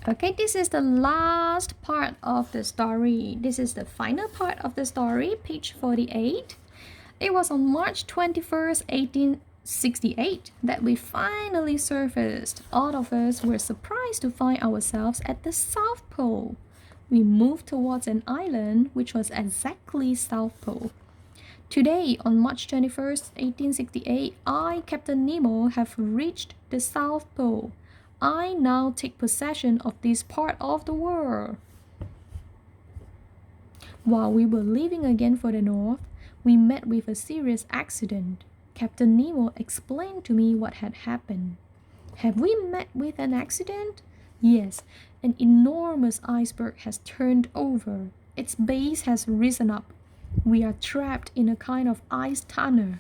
Okay, this is the last part of the story. This is the final part of the story, page 48. It was on March 21st, 1868, that we finally surfaced. All of us were surprised to find ourselves at the South Pole. We moved towards an island which was exactly South Pole. Today, on March 21st, 1868, I, Captain Nemo, have reached the South Pole. I now take possession of this part of the world. While we were leaving again for the north, we met with a serious accident. Captain Nemo explained to me what had happened. Have we met with an accident? Yes, an enormous iceberg has turned over. Its base has risen up. We are trapped in a kind of ice tunnel.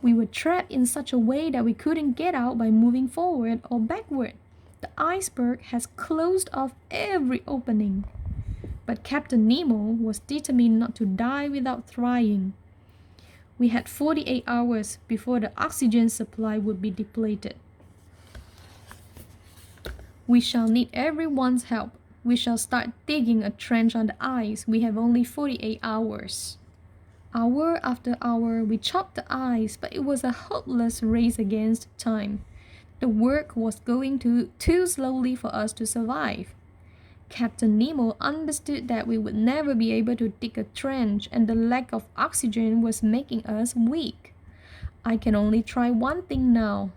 We were trapped in such a way that we couldn't get out by moving forward or backward. The iceberg has closed off every opening. But Captain Nemo was determined not to die without trying. We had 48 hours before the oxygen supply would be depleted. We shall need everyone's help. We shall start digging a trench on the ice. We have only 48 hours. Hour after hour, we chopped the ice, but it was a hopeless race against time. The work was going too slowly for us to survive. Captain Nemo understood that we would never be able to dig a trench, and the lack of oxygen was making us weak. I can only try one thing now.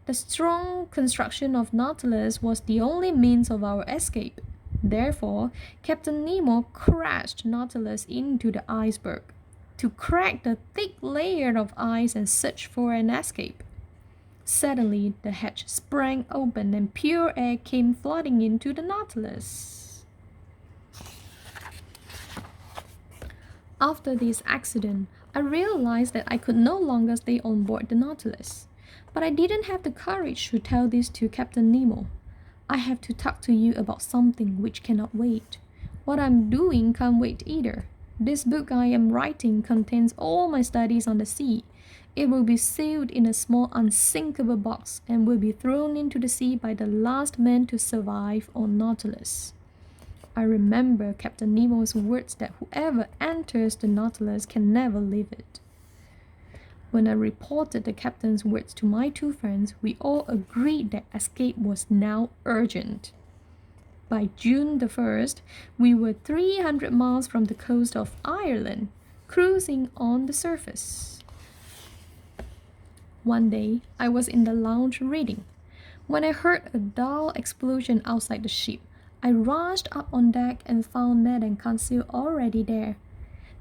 The strong construction of Nautilus was the only means of our escape. Therefore, Captain Nemo crashed Nautilus into the iceberg to crack the thick layer of ice and search for an escape. Suddenly, the hatch sprang open and pure air came flooding into the Nautilus. After this accident, I realized that I could no longer stay on board the Nautilus. But I didn't have the courage to tell this to Captain Nemo. I have to talk to you about something which cannot wait. What I'm doing can't wait either. This book I am writing contains all my studies on the sea. It will be sealed in a small unsinkable box and will be thrown into the sea by the last man to survive on Nautilus. I remember Captain Nemo's words that whoever enters the Nautilus can never leave it. When I reported the captain's words to my two friends, we all agreed that escape was now urgent. By June the 1st, we were 300 miles from the coast of Ireland, cruising on the surface. One day, I was in the lounge reading. When I heard a dull explosion outside the ship, I rushed up on deck and found Ned and Conseil already there.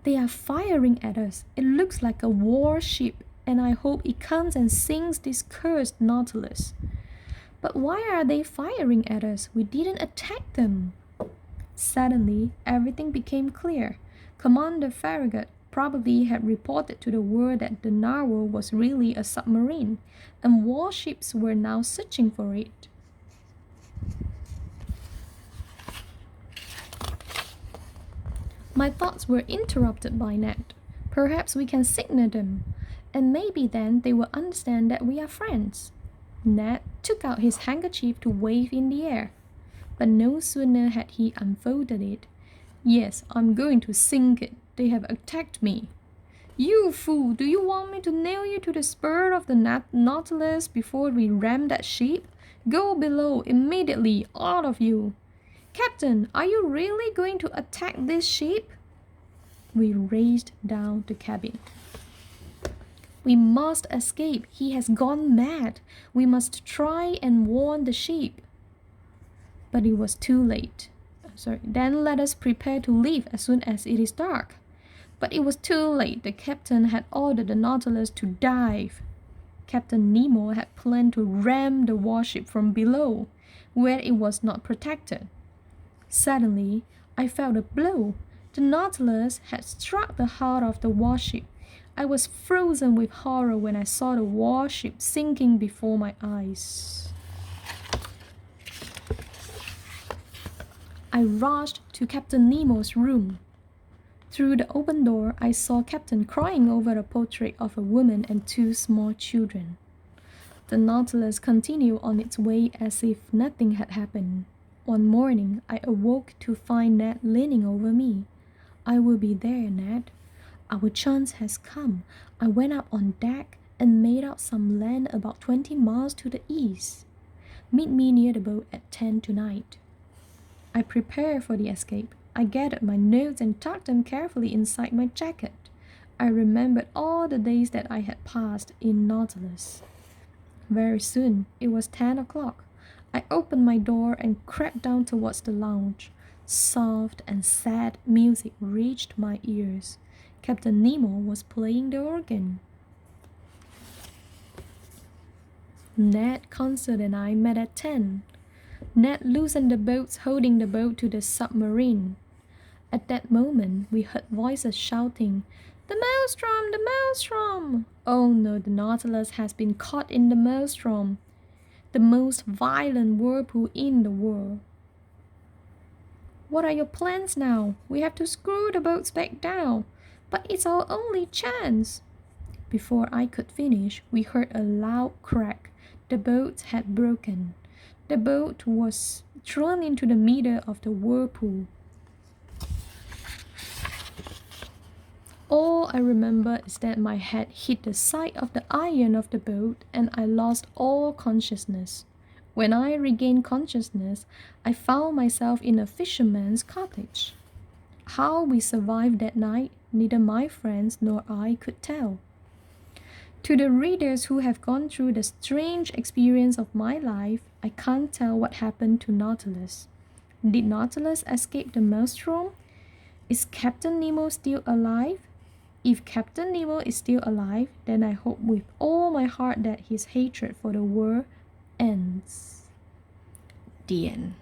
They are firing at us. It looks like a warship, and I hope it comes and sinks this cursed Nautilus. But why are they firing at us? We didn't attack them. Suddenly, everything became clear. Commander Farragut probably had reported to the world that the Narwhal was really a submarine, and warships were now searching for it. My thoughts were interrupted by Ned. Perhaps we can signal them, and maybe then they will understand that we are friends. Ned took out his handkerchief to wave in the air, but no sooner had he unfolded it. Yes, I'm going to sink it. They have attacked me. You fool, do you want me to nail you to the spur of the Nautilus before we ram that ship? Go below immediately, all of you. Captain, are you really going to attack this ship? We raced down the cabin. We must escape. He has gone mad. We must try and warn the ship. But it was too late. Then let us prepare to leave as soon as it is dark. But it was too late. The captain had ordered the Nautilus to dive. Captain Nemo had planned to ram the warship from below, where it was not protected. Suddenly, I felt a blow. The Nautilus had struck the heart of the warship. I was frozen with horror when I saw the warship sinking before my eyes. I rushed to Captain Nemo's room. Through the open door, I saw Captain crying over a portrait of a woman and two small children. The Nautilus continued on its way as if nothing had happened. One morning, I awoke to find Ned leaning over me. I will be there, Ned. Our chance has come. I went up on deck and made out some land about 20 miles to the east. Meet me near the boat at 10 tonight. I prepared for the escape. I gathered my notes and tucked them carefully inside my jacket. I remembered all the days that I had passed in Nautilus. Very soon, it was 10 o'clock. I opened my door and crept down towards the lounge. Soft and sad music reached my ears. Captain Nemo was playing the organ. Ned, Conseil, and I met at 10. Ned loosened the boats holding the boat to the submarine. At that moment, we heard voices shouting, "The maelstrom! The maelstrom!" Oh no, the Nautilus has been caught in the maelstrom, the most violent whirlpool in the world. What are your plans now? We have to screw the boats back down, but it's our only chance. Before I could finish, we heard a loud crack. The boat had broken. The boat was thrown into the middle of the whirlpool. All I remember is that my head hit the side of the iron of the boat and I lost all consciousness. When I regained consciousness, I found myself in a fisherman's cottage. How we survived that night, neither my friends nor I could tell. To the readers who have gone through the strange experience of my life, I can't tell what happened to Nautilus. Did Nautilus escape the maelstrom? Is Captain Nemo still alive? If Captain Nemo is still alive, then I hope with all my heart that his hatred for the world ends. The end.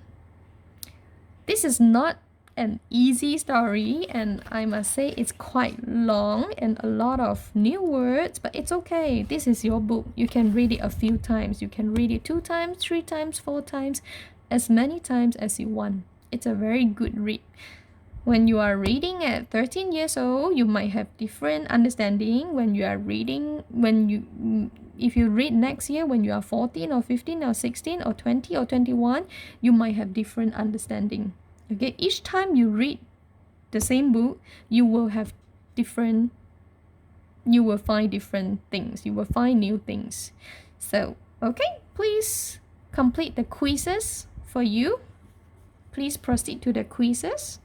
This is not an easy story, and I must say it's quite long and a lot of new words, but it's okay. This is your book. You can read it a few times. You can read it 2 times, 3 times, 4 times, as many times as you want. It's a very good read. When you are reading at 13 years old, you might have different understanding. When you are reading, if you read next year when you are 14 or 15 or 16 or 20 or 21, you might have different understanding. Okay, each time you read the same book, you will find different things. You will find new things. So, okay, please complete the quizzes for you. Please proceed to the quizzes.